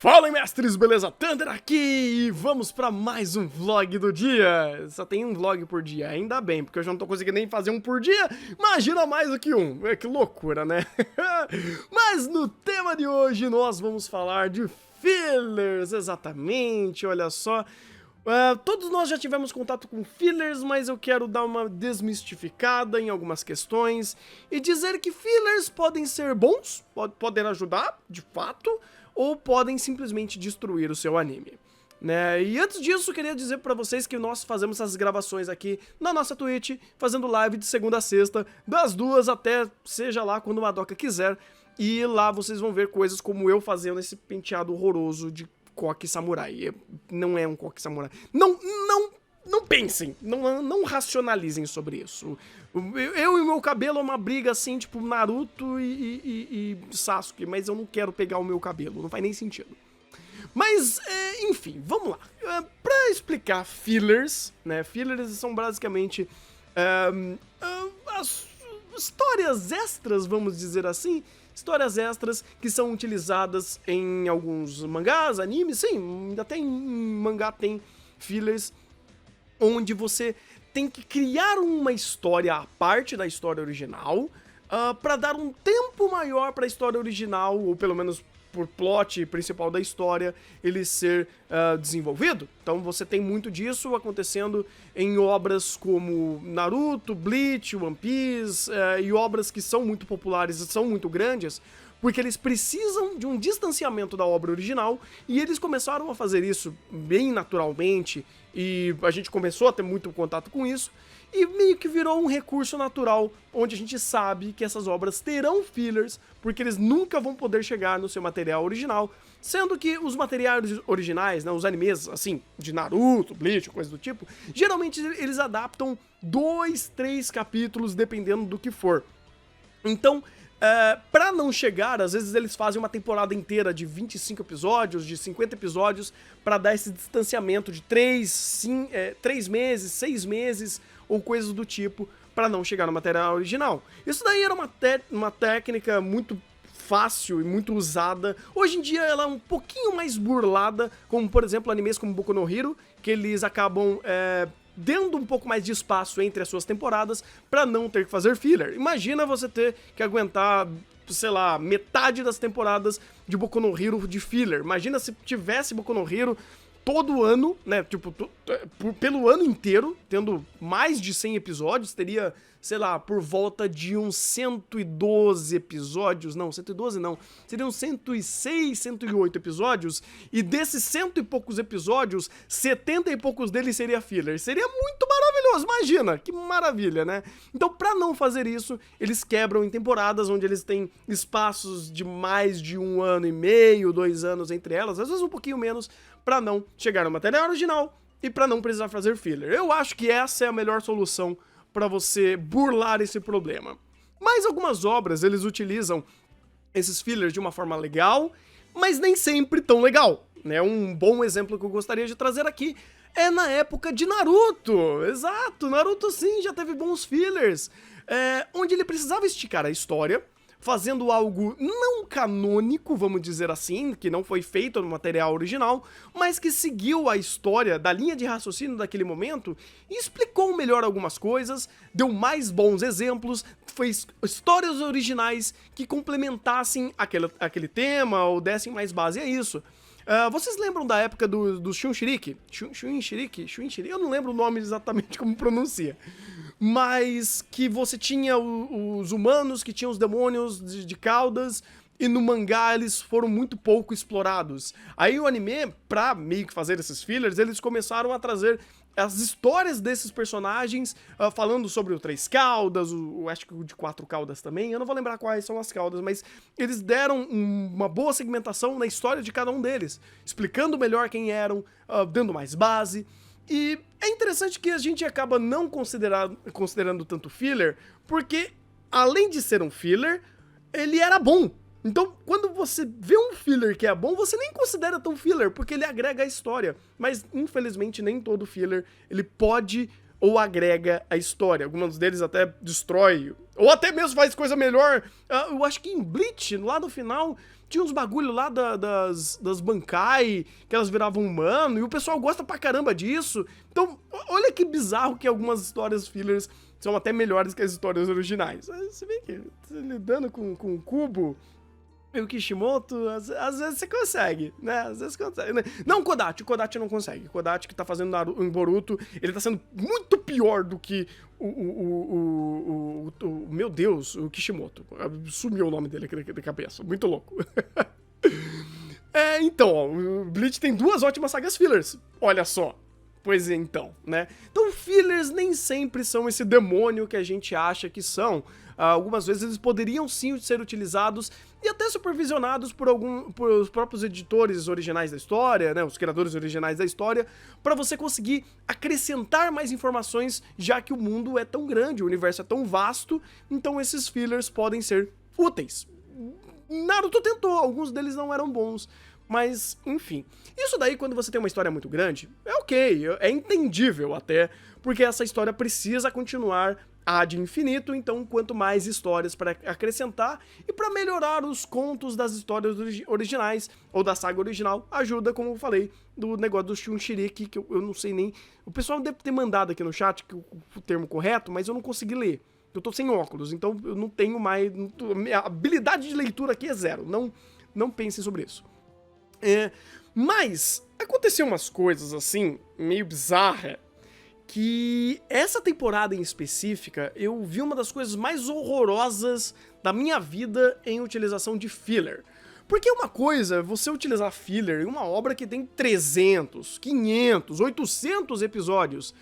Fala aí, mestres, beleza? Thunder aqui e vamos pra mais um vlog do dia. Só tem um vlog por dia, ainda bem, porque eu já não tô conseguindo nem fazer um por dia. Imagina mais do que um, que loucura, né? Mas no tema de hoje nós vamos falar de fillers, exatamente, olha só. Todos nós já tivemos contato com fillers, mas eu quero dar uma desmistificada em algumas questões e dizer que fillers podem ser bons, podem ajudar, de fato, ou podem simplesmente destruir o seu anime, né? E antes disso, eu queria dizer pra vocês que nós fazemos essas gravações aqui na nossa Twitch, fazendo live de segunda a sexta, das 2 até seja lá quando o Madoka quiser, e lá vocês vão ver coisas como eu fazendo esse penteado horroroso de coque samurai. Não é um coque samurai. Não pensem, não racionalizem sobre isso. Eu e o meu cabelo é uma briga assim, tipo Naruto e Sasuke, mas eu não quero pegar o meu cabelo, não faz nem sentido. Mas, enfim, vamos lá. Pra explicar fillers, né? Fillers são basicamente as histórias extras, vamos dizer assim. Histórias extras que são utilizadas em alguns mangás, animes, sim, ainda tem mangá, tem fillers, onde você tem que criar uma história à parte da história original, para dar um tempo maior para a história original, ou pelo menos por plot principal da história, ele ser desenvolvido. Então você tem muito disso acontecendo em obras como Naruto, Bleach, One Piece, e obras que são muito populares e são muito grandes, porque eles precisam de um distanciamento da obra original, e eles começaram a fazer isso bem naturalmente, e a gente começou a ter muito contato com isso, e meio que virou um recurso natural, onde a gente sabe que essas obras terão fillers, porque eles nunca vão poder chegar no seu material original, sendo que os materiais originais, né, os animes, assim, de Naruto, Bleach, coisa do tipo, geralmente eles adaptam 2, 3 capítulos, dependendo do que for. Então, pra não chegar, às vezes eles fazem uma temporada inteira de 25 episódios, de 50 episódios, pra dar esse distanciamento de 3 meses, 6 meses, ou coisas do tipo, pra não chegar no material original. Isso daí era uma técnica muito fácil e muito usada. Hoje em dia ela é um pouquinho mais burlada, como por exemplo animes como Boku no Hero, que eles acabam dando um pouco mais de espaço entre as suas temporadas pra não ter que fazer filler. Imagina você ter que aguentar, sei lá, metade das temporadas de Boku no Hero de filler. Imagina se tivesse Boku no Hero todo ano, né, tipo, pelo ano inteiro, tendo mais de 100 episódios, teria, sei lá, por volta de uns 112 episódios, não, 112 não, seriam 106, 108 episódios, e desses 100 e poucos episódios, 70 e poucos deles seria filler. Seria muito maravilhoso, imagina, que maravilha, né? Então, pra não fazer isso, eles quebram em temporadas onde eles têm espaços de mais de 1 ano e meio, 2 anos entre elas, às vezes um pouquinho menos, pra não chegar no material original e pra não precisar fazer filler. Eu acho que essa é a melhor solução pra você burlar esse problema. Mas algumas obras, eles utilizam esses fillers de uma forma legal, mas nem sempre tão legal, né? Um bom exemplo que eu gostaria de trazer aqui é na época de Naruto. Exato, Naruto sim já teve bons fillers, onde ele precisava esticar a história, fazendo algo não canônico, vamos dizer assim, que não foi feito no material original, mas que seguiu a história da linha de raciocínio daquele momento e explicou melhor algumas coisas, deu mais bons exemplos, fez histórias originais que complementassem aquele tema ou dessem mais base a isso. Vocês lembram da época do Shunshiriki? Shunshiriki? Eu não lembro o nome exatamente como pronuncia. Mas que você tinha os humanos, que tinham os demônios de caudas, e no mangá eles foram muito pouco explorados. Aí o anime, pra meio que fazer esses fillers, eles começaram a trazer as histórias desses personagens, falando sobre o Três Caudas, acho que o de 4 Caudas também, eu não vou lembrar quais são as caudas, mas eles deram uma boa segmentação na história de cada um deles, explicando melhor quem eram, dando mais base. E é interessante que a gente acaba não considerando tanto filler, porque além de ser um filler, ele era bom. Então, quando você vê um filler que é bom, você nem considera tão filler, porque ele agrega a história. Mas, infelizmente, nem todo filler, ele pode ou agrega a história. Alguns deles até destrói, ou até mesmo faz coisa melhor. Eu acho que em Bleach, lá no final, tinha uns bagulho lá das Bankai, que elas viravam humano, e o pessoal gosta pra caramba disso. Então, olha que bizarro que algumas histórias fillers são até melhores que as histórias originais. Você vê que lidando com o Kubo e o Kishimoto, às vezes você consegue, né? Às vezes consegue, né? Não o Kodachi não consegue. O Kodachi que tá fazendo em Boruto, ele tá sendo muito pior do que meu Deus, o Kishimoto. Sumiu o nome dele aqui da cabeça. Muito louco. Então, ó, o Bleach tem 2 ótimas sagas fillers. Olha só. Pois é, então, né? Então, fillers nem sempre são esse demônio que a gente acha que são. Algumas vezes eles poderiam sim ser utilizados e até supervisionados por os próprios editores originais da história, né? Os criadores originais da história, para você conseguir acrescentar mais informações, já que o mundo é tão grande, o universo é tão vasto, então esses fillers podem ser úteis. Naruto tentou, alguns deles não eram bons. Mas, enfim, isso daí quando você tem uma história muito grande, é ok, é entendível até, porque essa história precisa continuar ad infinito, então quanto mais histórias para acrescentar e para melhorar os contos das histórias originais, ou da saga original, ajuda, como eu falei, do negócio do Shunshiriki, que eu não sei nem... O pessoal deve ter mandado aqui no chat o termo correto, mas eu não consegui ler. Eu tô sem óculos, então eu não tenho mais... A habilidade de leitura aqui é 0, não pensem sobre isso. Mas aconteceu umas coisas assim, meio bizarra, que essa temporada em específica eu vi uma das coisas mais horrorosas da minha vida em utilização de filler. Porque uma coisa é você utilizar filler em uma obra que tem 300, 500, 800 episódios,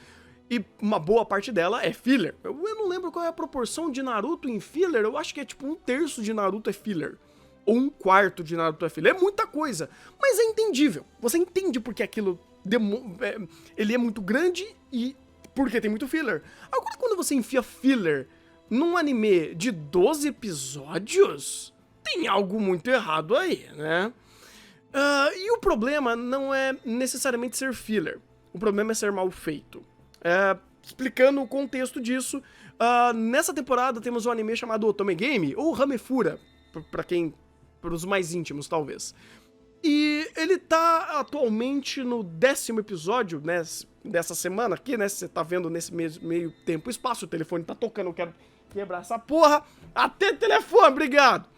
e uma boa parte dela é filler. Eu não lembro qual é a proporção de Naruto em filler, eu acho que é tipo 1/3 de Naruto é filler. Ou 1/4 de Naruto é filler. É muita coisa, mas é entendível. Você entende porque aquilo ele é muito grande e porque tem muito filler. Agora, quando você enfia filler num anime de 12 episódios, tem algo muito errado aí, né? E o problema não é necessariamente ser filler. O problema é ser mal feito. Explicando o contexto disso, nessa temporada temos um anime chamado Otome Game, ou Hamefura, para os mais íntimos, talvez. E ele tá atualmente no 10º episódio, né, dessa semana aqui, né, você tá vendo nesse meio tempo e espaço, o telefone tá tocando, eu quero quebrar essa porra, até telefone, obrigado!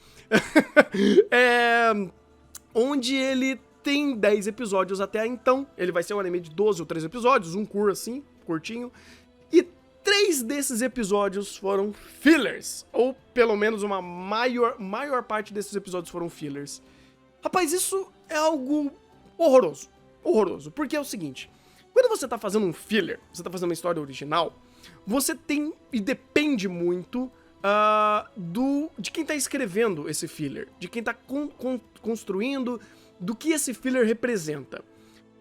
Onde ele tem 10 episódios até então, ele vai ser um anime de 12 ou 13 episódios, um assim, curtinho, e 3 desses episódios foram fillers, ou pelo menos uma maior parte desses episódios foram fillers. Rapaz, isso é algo horroroso, porque é o seguinte, quando você tá fazendo um filler, você tá fazendo uma história original, você tem, e depende muito de quem tá escrevendo esse filler, de quem tá construindo, do que esse filler representa.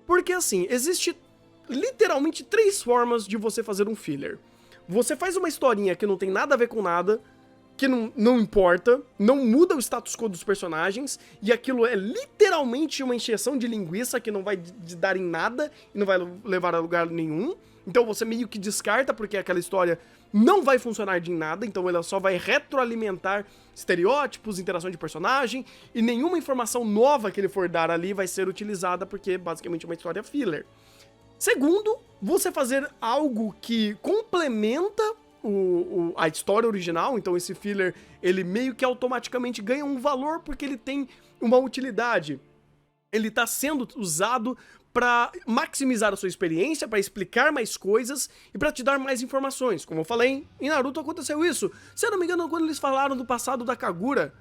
Porque assim, existe literalmente 3 formas de você fazer um filler. Você faz uma historinha que não tem nada a ver com nada, que não importa, não muda o status quo dos personagens, e aquilo é literalmente uma encheção de linguiça que não vai dar em nada e não vai levar a lugar nenhum. Então você meio que descarta, porque aquela história não vai funcionar de nada, então ela só vai retroalimentar estereótipos, interação de personagem, e nenhuma informação nova que ele for dar ali vai ser utilizada, porque é basicamente uma história filler. Segundo, você fazer algo que complementa a história original, então esse filler, ele meio que automaticamente ganha um valor porque ele tem uma utilidade. Ele está sendo usado para maximizar a sua experiência, para explicar mais coisas e para te dar mais informações. Como eu falei, em Naruto aconteceu isso. Se eu não me engano, quando eles falaram do passado da Kagura,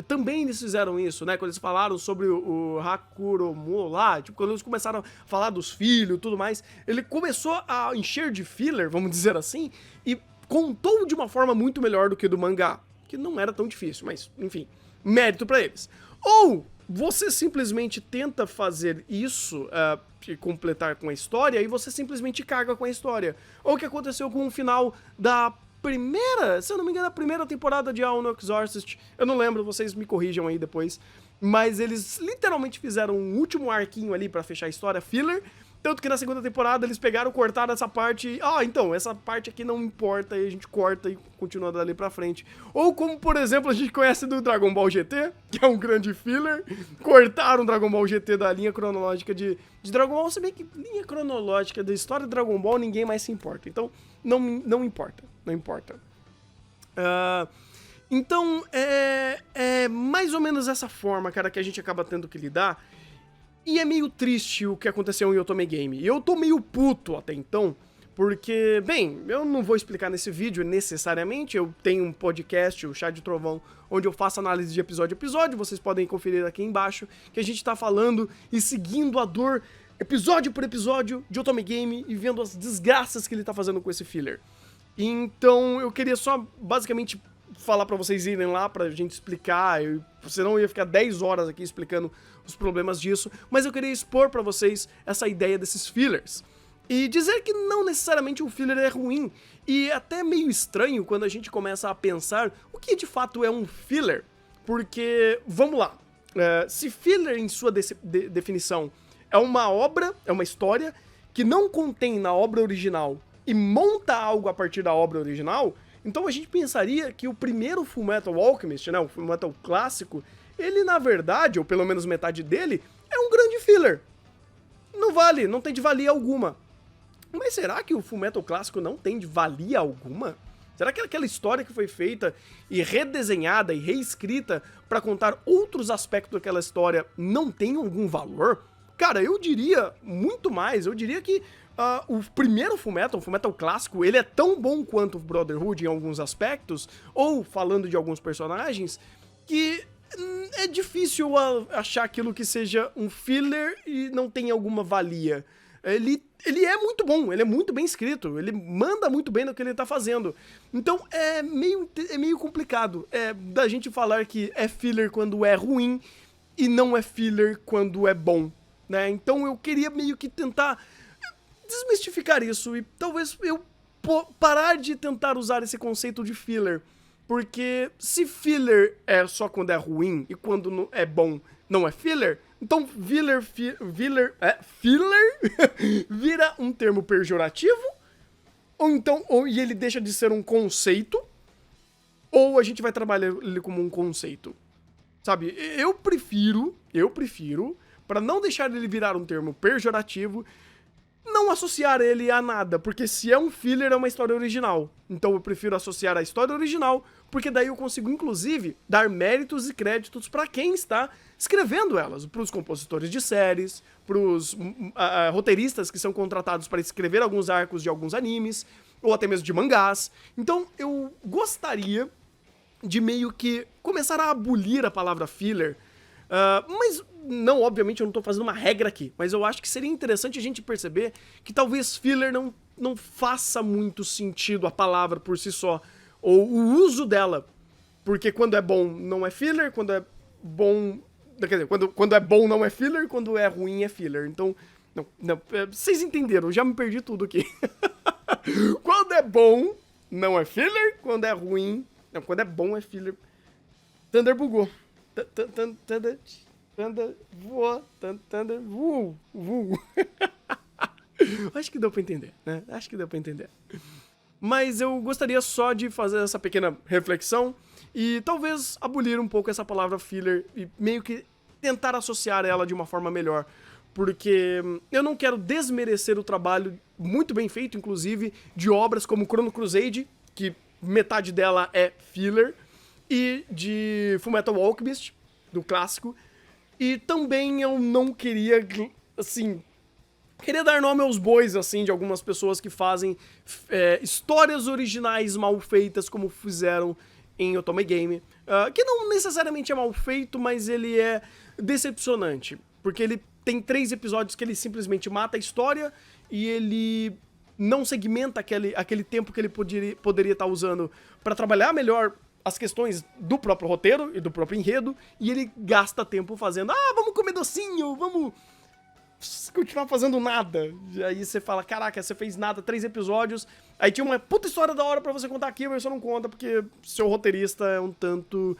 também eles fizeram isso, né? Quando eles falaram sobre o Hakuromo lá, tipo, quando eles começaram a falar dos filhos e tudo mais, ele começou a encher de filler, vamos dizer assim, e contou de uma forma muito melhor do que do mangá, que não era tão difícil, mas, enfim, mérito pra eles. Ou você simplesmente tenta fazer isso, completar com a história, e você simplesmente caga com a história. Ou o que aconteceu com o final da primeira, se eu não me engano, a primeira temporada de Ao no Exorcist, eu não lembro, vocês me corrijam aí depois, mas eles literalmente fizeram um último arquinho ali pra fechar a história, filler, Tanto que na segunda temporada eles pegaram, cortaram essa parte. Então, essa parte aqui não importa, e a gente corta e continua dali pra frente. Ou como, por exemplo, a gente conhece do Dragon Ball GT, que é um grande filler. Cortaram o Dragon Ball GT da linha cronológica de Dragon Ball. Se bem que linha cronológica da história de Dragon Ball ninguém mais se importa. Então, não importa. Não importa. Então, é mais ou menos essa forma, cara, que a gente acaba tendo que lidar. E é meio triste o que aconteceu em Otome Game. E eu tô meio puto até então, porque, bem, eu não vou explicar nesse vídeo necessariamente, eu tenho um podcast, o Chá de Trovão, onde eu faço análise de episódio a episódio, vocês podem conferir aqui embaixo, que a gente tá falando e seguindo a dor, episódio por episódio, de Otome Game e vendo as desgraças que ele tá fazendo com esse filler. Então, eu queria só, basicamente, falar pra vocês irem lá pra gente explicar, senão eu ia ficar 10 horas aqui explicando os problemas disso, mas eu queria expor pra vocês essa ideia desses fillers. E dizer que não necessariamente um filler é ruim, e é até meio estranho quando a gente começa a pensar o que de fato é um filler, porque, vamos lá, se filler em sua definição é uma obra, é uma história que não contém na obra original e monta algo a partir da obra original, então a gente pensaria que o primeiro Fullmetal Alchemist, né, o Fullmetal clássico, ele na verdade, ou pelo menos metade dele, é um grande filler. Não vale, não tem de valia alguma. Mas será que o Fullmetal clássico não tem de valia alguma? Será que aquela história que foi feita e redesenhada e reescrita pra contar outros aspectos daquela história não tem algum valor? Cara, eu diria muito mais, eu diria que o primeiro Fullmetal, o Fullmetal clássico, ele é tão bom quanto o Brotherhood em alguns aspectos, ou falando de alguns personagens, que é difícil achar aquilo que seja um filler e não tem alguma valia. Ele é muito bom, ele é muito bem escrito, ele manda muito bem no que ele tá fazendo. Então é meio complicado da gente falar que é filler quando é ruim e não é filler quando é bom, né? Então eu queria meio que tentar desmistificar isso e talvez eu parar de tentar usar esse conceito de filler, porque se filler é só quando é ruim e quando é bom não é filler, então filler vira um termo pejorativo, e ele deixa de ser um conceito, ou a gente vai trabalhar ele como um conceito, sabe? Eu prefiro, para não deixar ele virar um termo pejorativo, não associar ele a nada, porque se é um filler é uma história original. Então eu prefiro associar a história original, porque daí eu consigo inclusive dar méritos e créditos para quem está escrevendo elas, para os compositores de séries, para os roteiristas que são contratados para escrever alguns arcos de alguns animes, ou até mesmo de mangás. Então eu gostaria de meio que começar a abolir a palavra filler, mas não, obviamente eu não tô fazendo uma regra aqui, mas eu acho que seria interessante a gente perceber que talvez filler não faça muito sentido a palavra por si só, ou o uso dela, porque quando é bom não é filler, quando é bom, quer dizer, quando é bom não é filler, quando é ruim é filler, então, vocês entenderam, eu já me perdi tudo aqui. Quando é bom não é filler, quando é ruim, não, quando é bom é filler. Thunder bugou. Thunder voou, Thunder voou. Acho que deu pra entender, né? Acho que deu pra entender. Mas eu gostaria só de fazer essa pequena reflexão e talvez abolir um pouco essa palavra filler e meio que tentar associar ela de uma forma melhor. Porque eu não quero desmerecer o trabalho muito bem feito, inclusive, de obras como Chrono Crusade, que metade dela é filler, e de Fullmetal Alchemist, do clássico. E também eu não queria, assim, queria dar nome aos bois, assim, de algumas pessoas que fazem histórias originais mal feitas, como fizeram em Otome Game. Que não necessariamente é mal feito, mas ele é decepcionante. Porque ele tem 3 episódios que ele simplesmente mata a história e ele não segmenta aquele tempo que ele poderia estar usando para trabalhar melhor as questões do próprio roteiro e do próprio enredo, e ele gasta tempo fazendo, vamos comer docinho, vamos continuar fazendo nada. E aí você fala, caraca, você fez nada, 3 episódios, aí tinha uma puta história da hora pra você contar aqui, mas você não conta porque seu roteirista é um tanto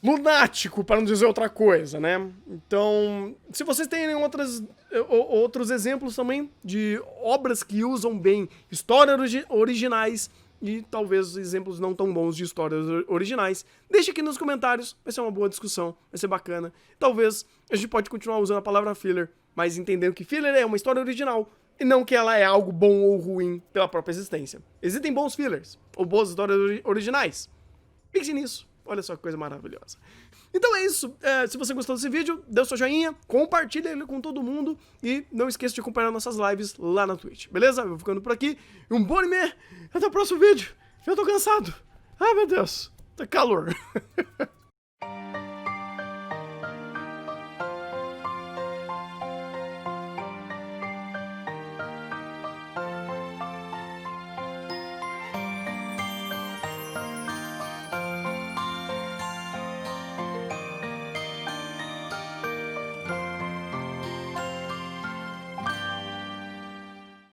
lunático, para não dizer outra coisa, né? Então, se vocês têm outros exemplos também de obras que usam bem histórias originais e talvez exemplos não tão bons de histórias originais, deixe aqui nos comentários, vai ser uma boa discussão, vai ser bacana. Talvez a gente pode continuar usando a palavra filler, mas entendendo que filler é uma história original e não que ela é algo bom ou ruim pela própria existência. Existem bons fillers, ou boas histórias originais. Pense nisso. Olha só que coisa maravilhosa. Então é isso. Se você gostou desse vídeo, dê o seu joinha, compartilha ele com todo mundo e não esqueça de acompanhar nossas lives lá na Twitch, beleza? Eu vou ficando por aqui. Um bom anime. Até o próximo vídeo. Eu tô cansado. Ai, meu Deus. Tá calor.